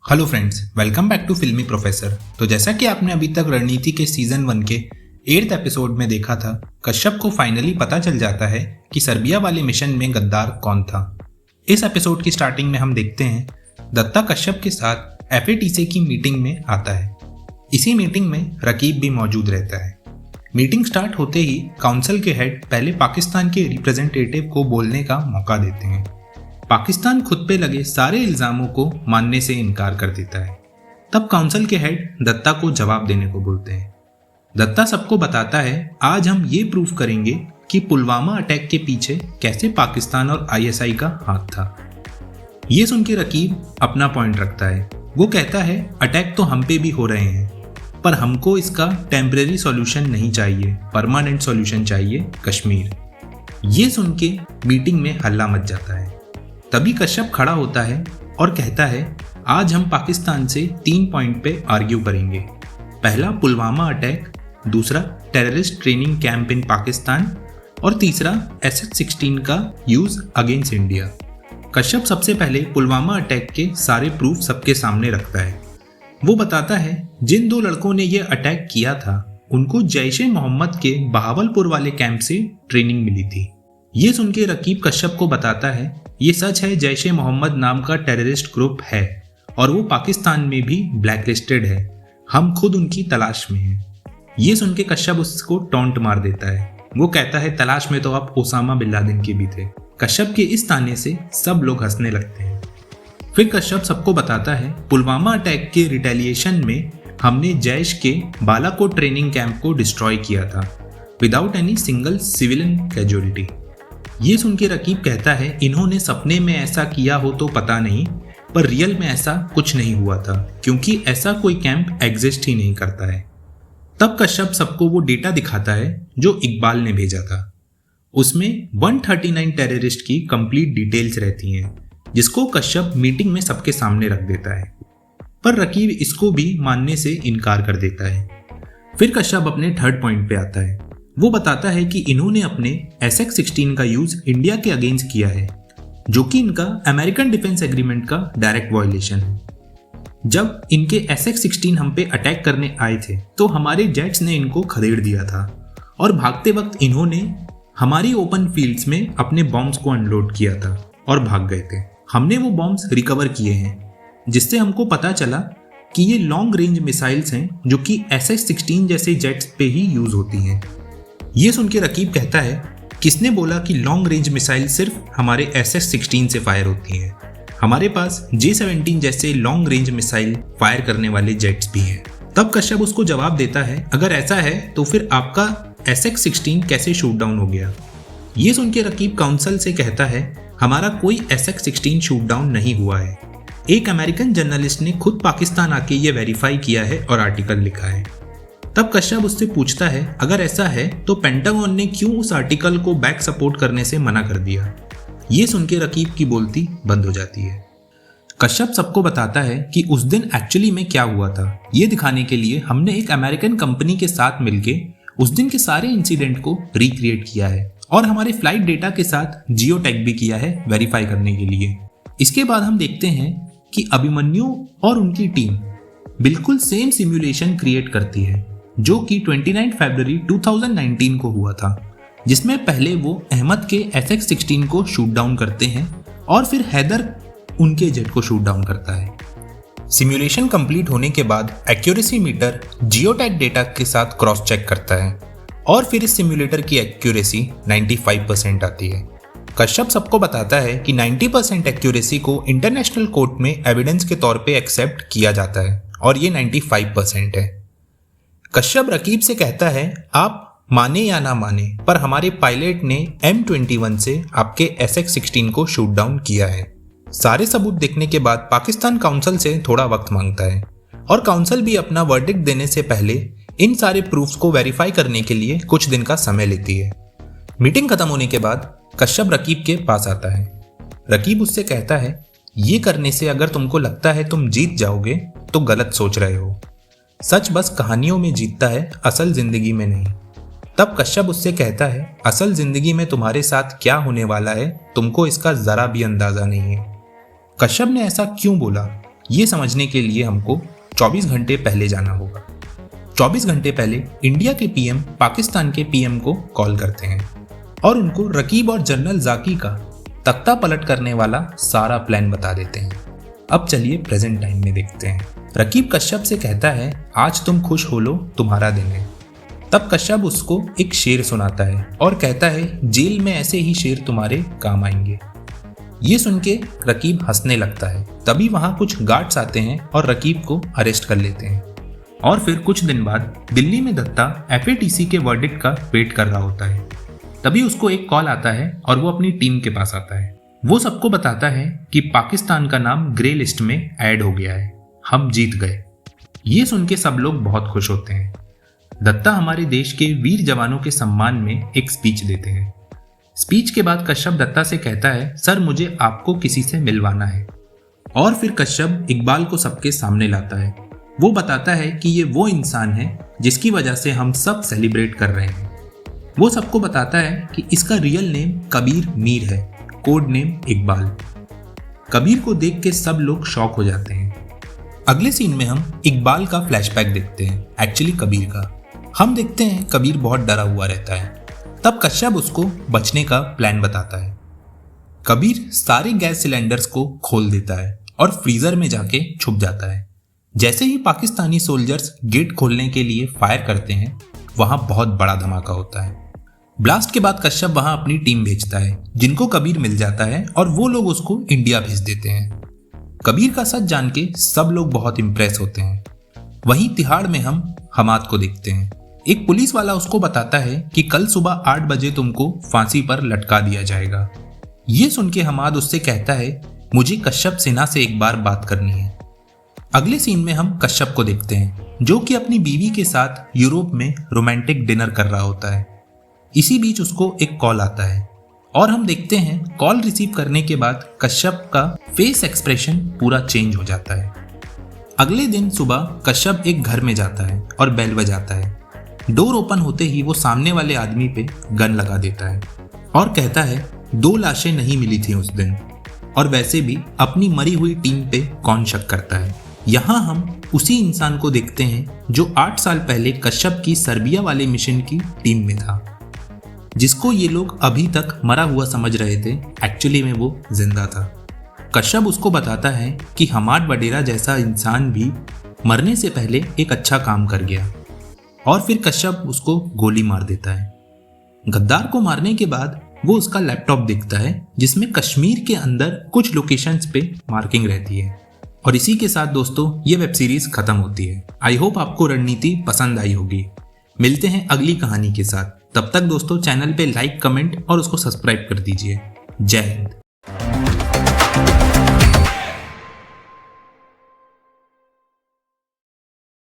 Hello friends, welcome back to Filmi professor. तो जैसा कि आपने अभी तक रणनीति के सीजन 1 के 8th एपिसोड में देखा था, कश्यप को फाइनली पता चल जाता है कि सर्बिया वाले मिशन में गद्दार कौन था। इस एपिसोड की स्टार्टिंग में हम देखते हैं दत्ता कश्यप के साथ FATC की मीटिंग में आता है। इसी मीटिंग में रकीब भी मौजूद रहता है। मीटिंग स्टार्ट होते ही काउंसिल के हेड पहले पाकिस्तान के रिप्रेजेंटेटिव को बोलने का मौका देते हैं। पाकिस्तान खुद पे लगे सारे इल्जामों को मानने से इनकार कर देता है। तब काउंसिल के हेड दत्ता को जवाब देने को बोलते हैं। दत्ता सबको बताता है, आज हम ये प्रूफ करेंगे कि पुलवामा अटैक के पीछे कैसे पाकिस्तान और ISI का हाथ था। ये सुन के रकीब अपना पॉइंट रखता है। वो कहता है, अटैक तो हम पे भी हो रहे हैं, पर हमको इसका टेम्परेरी सॉल्यूशन नहीं चाहिए, परमानेंट सॉल्यूशन चाहिए, कश्मीर। ये सुन के मीटिंग में हल्ला मच जाता है। तभी कश्यप खड़ा होता है और कहता है, आज हम पाकिस्तान से 3 पॉइंट पे आर्ग्यू करेंगे। पहला पुलवामा अटैक, दूसरा terrorist training camp in Pakistan और तीसरा SS-16 का यूज अगेंस्ट इंडिया। कश्यप सबसे पहले पुलवामा अटैक के सारे प्रूफ सबके सामने रखता है। वो बताता है, जिन 2 लड़कों ने ये अटैक किया था उनको जैश-ए-मोहम्मद के बहावलपुर वाले कैंप से ट्रेनिंग मिली थी। ये सुन के रकीब कश्यप को बताता है, ये सच है, जैश-ए-मोहम्मद नाम का टेररिस्ट ग्रुप है और वो पाकिस्तान में भी ब्लैकलिस्टेड है। हम खुद उनकी तलाश में हैं। ये सुन के कश्यप उसको टॉन्ट मार देता है। वो कहता है, तलाश में तो आप ओसामा बिन लादेन के भी थे। कश्यप के इस ताने से सब लोग हंसने लगते हैं। फिर कश्यप सबको बताता है, पुलवामा अटैक के रिटेलिएशन में हमने जैश के बालाकोट ट्रेनिंग कैंप को डिस्ट्रॉय किया था without any single civilian casualty. ये सुन के रकीब कहता है, इन्होंने सपने में ऐसा किया हो तो पता नहीं, पर रियल में ऐसा कुछ नहीं हुआ था, क्योंकि ऐसा कोई कैंप एग्जिस्ट ही नहीं करता है। तब कश्यप सबको वो डेटा दिखाता है जो इकबाल ने भेजा था। उसमें 139 टेररिस्ट की कंप्लीट डिटेल्स रहती हैं, जिसको कश्यप मीटिंग में सबके सामने रख देता है, पर रकीब इसको भी मानने से इनकार कर देता है। फिर कश्यप अपने 3rd पॉइंट पे आता है। वो बताता है कि इन्होंने अपने SS-16 का यूज इंडिया के अगेंस्ट किया है, जो कि इनका अमेरिकन डिफेंस एग्रीमेंट का डायरेक्ट वायलेशन है। जब इनके SS-16 हम पे अटैक करने आए थे तो हमारे जेट्स ने इनको खदेड़ दिया था और भागते वक्त इन्होंने हमारी ओपन फील्ड्स में अपने बॉम्ब्स को अनलोड किया था और भाग गए थे। हमने वो बॉम्ब्स रिकवर किए हैं, जिससे हमको पता चला कि ये लॉन्ग रेंज मिसाइल्स हैं जो कि SS-16 जैसे जेट्स पे ही यूज होती हैं। ये सुन के रकीब कहता है, किसने बोला कि लॉन्ग रेंज मिसाइल सिर्फ हमारे SS-16 से फायर होती हैं? हमारे पास J-17 जैसे लॉन्ग रेंज मिसाइल फायर करने वाले जेट्स भी हैं। तब कश्यप उसको जवाब देता है, अगर ऐसा है तो फिर आपका SS-16 कैसे शूट डाउन हो गया? ये सुन के रकीब काउंसिल से कहता है, हमारा कोई SS-16 शूट डाउन नहीं हुआ है। एक अमेरिकन जर्नलिस्ट ने खुद पाकिस्तान आके ये वेरीफाई किया है और आर्टिकल लिखा है। तब कश्यप उससे पूछता है, अगर ऐसा है तो पेंटागन ने क्यों उस आर्टिकल को बैक सपोर्ट करने से मना कर दिया? ये सुन के रकीब की बोलती बंद हो जाती है। कश्यप सबको बताता है कि उस दिन एक्चुअली में क्या हुआ था। ये दिखाने के लिए हमने एक अमेरिकन कंपनी के साथ मिलके उस दिन के सारे इंसिडेंट को रिक्रिएट किया है और हमारे फ्लाइट डेटा के साथ जियो टैग भी किया है वेरीफाई करने के लिए। इसके बाद हम देखते हैं कि अभिमन्यु और उनकी टीम बिल्कुल सेम सिमुलेशन क्रिएट करती है, जो कि 29 फरवरी 2019 को हुआ था, जिसमें पहले वो अहमद के SS-16 को शूट डाउन करते हैं और फिर हैदर उनके जेट को शूट डाउन करता है। सिमुलेशन कंप्लीट होने के बाद accuracy metre geo tag data के साथ क्रॉस चेक करता है और फिर इस सिमुलेटर की एक्यूरेसी 95% आती है। कश्यप सबको बताता है कि 90% एक्यूरेसी को इंटरनेशनल कोर्ट में एविडेंस के तौर पे एक्सेप्ट किया जाता है और ये 95% है। कश्यप रकीब से कहता है, आप माने या ना माने, पर हमारे पायलट ने M21 से आपके SS-16 को शूट डाउन किया है। सारे सबूत देखने के बाद पाकिस्तान काउंसिल से थोड़ा वक्त मांगता है और काउंसिल भी अपना वर्डिक्ट देने से पहले इन सारे प्रूफ्स को वेरीफाई करने के लिए कुछ दिन का समय लेती है। मीटिंग खत्म होने के बाद कश्यप रकीब के पास आता है। रकीब उससे कहता है, ये करने से अगर तुमको लगता है तुम जीत जाओगे तो गलत सोच रहे हो। सच बस कहानियों में जीतता है, असल जिंदगी में नहीं। तब कश्यप उससे कहता है, असल जिंदगी में तुम्हारे साथ क्या होने वाला है तुमको इसका जरा भी अंदाजा नहीं है। कश्यप ने ऐसा क्यों बोला? ये समझने के लिए हमको 24 घंटे पहले जाना होगा। 24 घंटे पहले इंडिया के पीएम पाकिस्तान के पीएम को कॉल करते हैं और उनको रकीब और जनरल जाकी का तख्ता पलट करने वाला सारा प्लान बता देते हैं। अब चलिए प्रेजेंट टाइम में देखते हैं। रकीब कश्यप से कहता है, आज तुम खुश हो लो, तुम्हारा दिन है। तब कश्यप उसको एक शेर सुनाता है और कहता है, जेल में ऐसे ही शेर तुम्हारे काम आएंगे। ये सुन के रकीब हंसने लगता है। तभी वहां कुछ गार्ड्स आते हैं और रकीब को अरेस्ट कर लेते हैं। और फिर कुछ दिन बाद दिल्ली में दत्ता FATC के वर्डिक्ट का वेट कर रहा होता है। तभी उसको एक कॉल आता है और वो अपनी टीम के पास आता है। वो सबको बताता है कि पाकिस्तान का नाम ग्रे लिस्ट में ऐड हो गया है, हम जीत गए। ये सुन के सब लोग बहुत खुश होते हैं। दत्ता हमारे देश के वीर जवानों के सम्मान में एक स्पीच देते हैं। स्पीच के बाद कश्यप दत्ता से कहता है, सर मुझे आपको किसी से मिलवाना है। और फिर कश्यप इकबाल को सबके सामने लाता है। वो बताता है कि ये वो इंसान है जिसकी वजह से हम सब सेलिब्रेट कर रहे हैं। वो सबको बताता है कि इसका रियल नेम कबीर मीर है, कोड नेम इकबाल। कबीर को देख के सब लोग शॉक हो जाते हैं। अगले सीन में हम इकबाल का फ्लैशबैक देखते हैं, एक्चुअली कबीर का। हम देखते हैं कबीर बहुत डरा हुआ रहता है। तब कश्यप उसको बचने का प्लान बताता है। कबीर सारे गैस सिलेंडर्स को खोल देता है और फ्रीजर में जाके छुप जाता है। जैसे ही पाकिस्तानी सोल्जर्स गेट खोलने के लिए फायर करते हैं, वहां बहुत बड़ा धमाका होता है। ब्लास्ट के बाद कश्यप वहां अपनी टीम भेजता है, जिनको कबीर मिल जाता है और वो लोग उसको इंडिया भेज देते हैं। कबीर का सच जान के सब लोग बहुत इंप्रेस होते हैं। वहीं तिहाड़ में हम हमाद को देखते हैं। एक पुलिस वाला उसको बताता है कि कल सुबह 8 बजे तुमको फांसी पर लटका दिया जाएगा। ये सुन के हमाद उससे कहता है, मुझे कश्यप सिन्हा से एक बार बात करनी है। अगले सीन में हम कश्यप को देखते हैं, जो कि अपनी बीवी के साथ यूरोप में रोमांटिक डिनर कर रहा होता है। इसी बीच उसको एक कॉल आता है और हम देखते हैं कॉल रिसीव करने के बाद कश्यप का फेस एक्सप्रेशन पूरा चेंज हो जाता है। अगले दिन सुबह कश्यप एक घर में जाता है और बेल बजाता है। डोर ओपन होते ही वो सामने वाले आदमी पे गन लगा देता है और कहता है, 2 लाशें नहीं मिली थी उस दिन, और वैसे भी अपनी मरी हुई टीम पे कौन शक करता है। यहाँ हम उसी इंसान को देखते हैं जो 8 साल पहले कश्यप की सर्बिया वाले मिशन की टीम में था, जिसको ये लोग अभी तक मरा हुआ समझ रहे थे, एक्चुअली में वो जिंदा था। कश्यप उसको बताता है कि हमाद वडेरा जैसा इंसान भी मरने से पहले एक अच्छा काम कर गया, और फिर कश्यप उसको गोली मार देता है। गद्दार को मारने के बाद वो उसका लैपटॉप देखता है, जिसमें कश्मीर के अंदर कुछ लोकेशंस पे मार्किंग रहती है। और इसी के साथ दोस्तों ये वेब सीरीज खत्म होती है। आई होप आपको रणनीति पसंद आई होगी। मिलते हैं अगली कहानी के साथ। तब तक दोस्तों चैनल पे लाइक, कमेंट और उसको सब्सक्राइब कर दीजिए। जय हिंद।